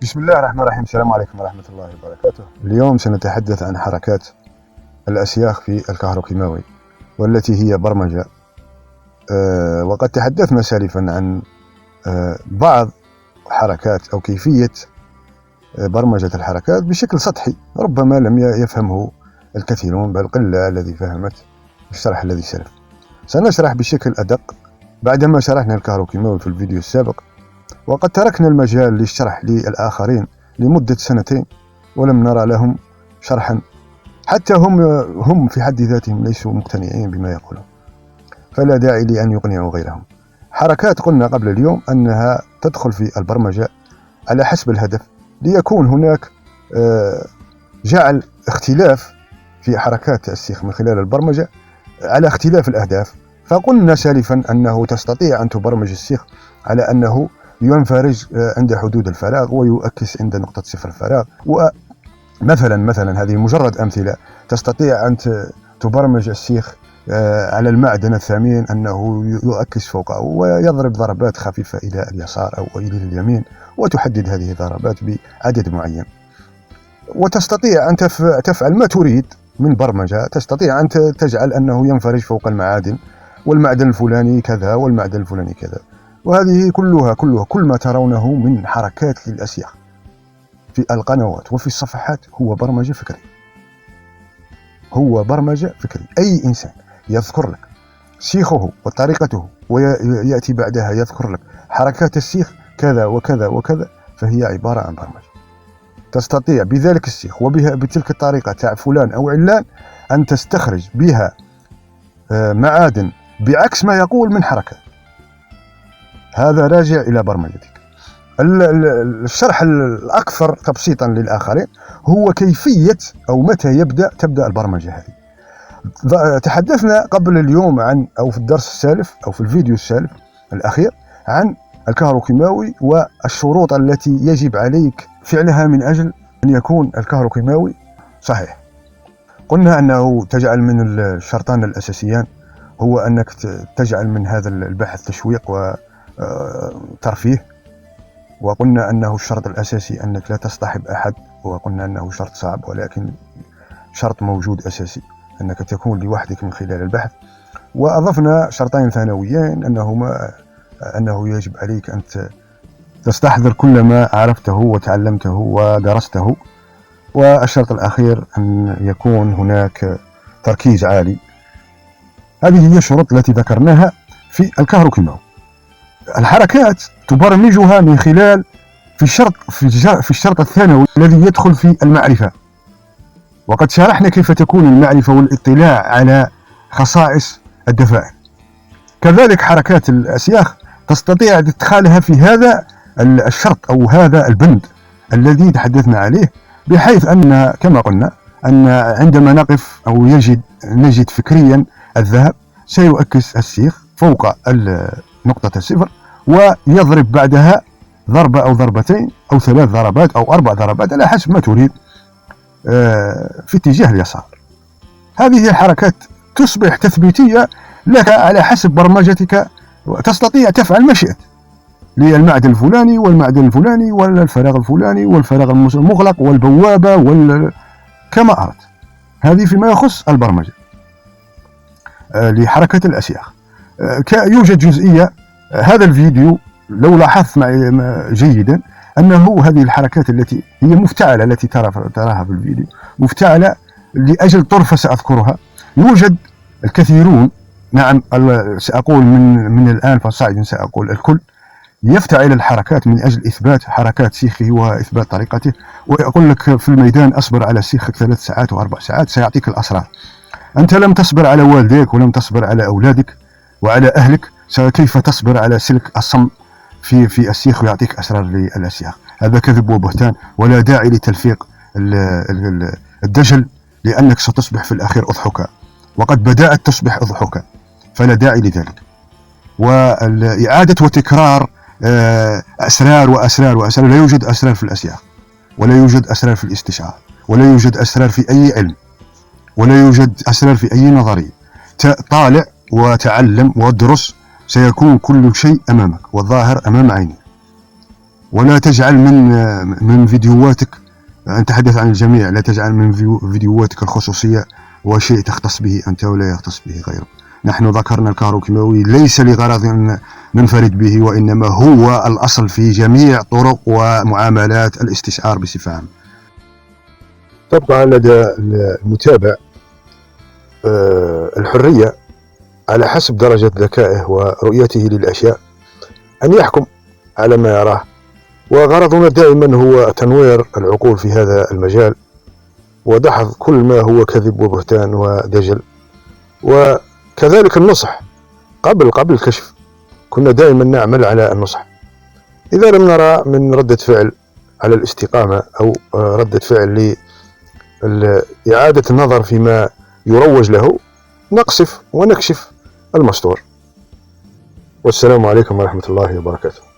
بسم الله الرحمن الرحيم. السلام عليكم ورحمة الله وبركاته. اليوم سنتحدث عن حركات الأسياخ في الكهروكيماوي والتي هي برمجة. وقد تحدثنا سالفا عن بعض حركات أو كيفية برمجة الحركات بشكل سطحي، ربما لم يفهمه الكثيرون بل قلة الذي فهمت الشرح الذي سلف. سنشرح بشكل أدق بعدما شرحنا الكهروكيماوي في الفيديو السابق، وقد تركنا المجال للشرح للآخرين لمدة 2 ولم نرى لهم شرحا، حتى هم في حد ذاتهم ليسوا مقتنعين بما يقولون، فلا داعي لأن يقنعوا غيرهم. حركات قلنا قبل اليوم أنها تدخل في البرمجة على حسب الهدف، ليكون هناك جعل اختلاف في حركات السيخ من خلال البرمجة على اختلاف الأهداف. فقلنا سالفا أنه تستطيع أن تبرمج السيخ على أنه ينفرج عند حدود الفراغ ويؤكس عند نقطة صفر الفراغ. ومثلا هذه مجرد أمثلة. تستطيع أن تبرمج السيخ على المعدن الثمين أنه يؤكس فوقه ويضرب ضربات خفيفة إلى اليسار أو إلى اليمين، وتحدد هذه الضربات بعدد معين. وتستطيع أن تفعل ما تريد من برمجة. تستطيع أن تجعل أنه ينفرج فوق المعادن، والمعدن الفلاني كذا والمعدن الفلاني كذا. وهذه كلها كل ما ترونه من حركات للأسياخ في القنوات وفي الصفحات هو برمجة فكري. أي إنسان يذكر لك سيخه وطريقته ويأتي بعدها يذكر لك حركات السيخ كذا وكذا وكذا، فهي عبارة عن برمجة. تستطيع بذلك السيخ بتلك الطريقة تاع فلان أو علان أن تستخرج بها معادن بعكس ما يقول من حركات. هذا راجع إلى برمجتك. الشرح الأكثر تبسيطا للآخرين هو كيفية أو متى تبدأ البرمجة هذه. تحدثنا قبل اليوم أو في الدرس السالف أو في الفيديو السالف الأخير عن الكهروكيماوي والشروط التي يجب عليك فعلها من أجل أن يكون الكهروكيماوي صحيح. قلنا أنه تجعل من الشرطان الأساسيان هو أنك تجعل من هذا البحث تشويق وترفيه، وقلنا أنه الشرط الأساسي أنك لا تصطحب أحد، وقلنا أنه شرط صعب ولكن شرط موجود أساسي أنك تكون لوحدك من خلال البحث. وأضفنا شرطين ثانويين أنه يجب عليك أن تستحضر كل ما عرفته وتعلمته ودرسته، والشرط الأخير أن يكون هناك تركيز عالي. هذه هي الشروط التي ذكرناها في الكهروكيماوي. الحركات تبرمجها من خلال في الشرط الثانوي الذي يدخل في المعرفة، وقد شرحنا كيف تكون المعرفة والاطلاع على خصائص الدفاعل. كذلك حركات الأسياخ تستطيع ادخالها في هذا الشرط أو هذا البند الذي تحدثنا عليه، بحيث أن كما قلنا أن عندما نقف أو نجد فكريا الذهب سيؤكس السيخ فوق نقطة الصفر، ويضرب بعدها ضربة أو ضربتين أو 3 ضربات أو 4 ضربات على حسب ما تريد في اتجاه اليسار. هذه الحركات تصبح تثبيتية لك على حسب برمجتك، وتستطيع تفعل ما شئت للمعدن الفلاني والمعدن الفلاني والفراغ الفلاني والفراغ المغلق والبوابة كما أردت. هذه فيما يخص البرمجة لحركة الأسياخ. يوجد جزئية هذا الفيديو لو لاحظت معي جيدا أنه هذه الحركات التي هي مفتعلة التي تراها في الفيديو مفتعلة لأجل طرفة سأذكرها. يوجد الكثيرون، نعم سأقول من الآن فصاعدا سأقول الكل، يفتعل الحركات من أجل إثبات حركات سيخه وإثبات طريقته، ويقول لك في الميدان أصبر على سيخك 3 ساعات و4 ساعات سيعطيك الأسرار. أنت لم تصبر على والديك ولم تصبر على أولادك وعلى أهلك، كيف تصبر على سلك الصم في السيخ ويعطيك أسرار للأسياخ؟ هذا كذب وبهتان، ولا داعي لتلفيق الدجل، لأنك ستصبح في الأخير أضحك، وقد بدأت تصبح أضحك، فلا داعي لذلك. والإعادة وتكرار أسرار وأسرار وأسرار. لا يوجد أسرار في الأسياخ، ولا يوجد أسرار في الاستشعار، ولا يوجد أسرار في أي علم، ولا يوجد أسرار في أي نظرية. طالع وتعلم وادرس، سيكون كل شيء أمامك والظاهر أمام عينك. ولا تجعل من فيديوهاتك، نتحدث عن الجميع، لا تجعل من فيديوهاتك الخصوصية وشيء تختص به أنت ولا يختص به غيرك. نحن ذكرنا الكهروكيماوي ليس لغرض أن ننفرد به، وإنما هو الأصل في جميع طرق ومعاملات الاستشعار بصفة عامة. تبقى لدى المتابع الحرية على حسب درجة ذكائه ورؤيته للأشياء أن يحكم على ما يراه، وغرضنا دائما هو تنوير العقول في هذا المجال ودحض كل ما هو كذب وبهتان ودجل، وكذلك النصح قبل الكشف. كنا دائما نعمل على النصح. إذا لم نرى من ردة فعل على الاستقامة أو ردة فعل لإعادة النظر فيما يروج له، نقصف ونكشف المستور. والسلام عليكم ورحمة الله وبركاته.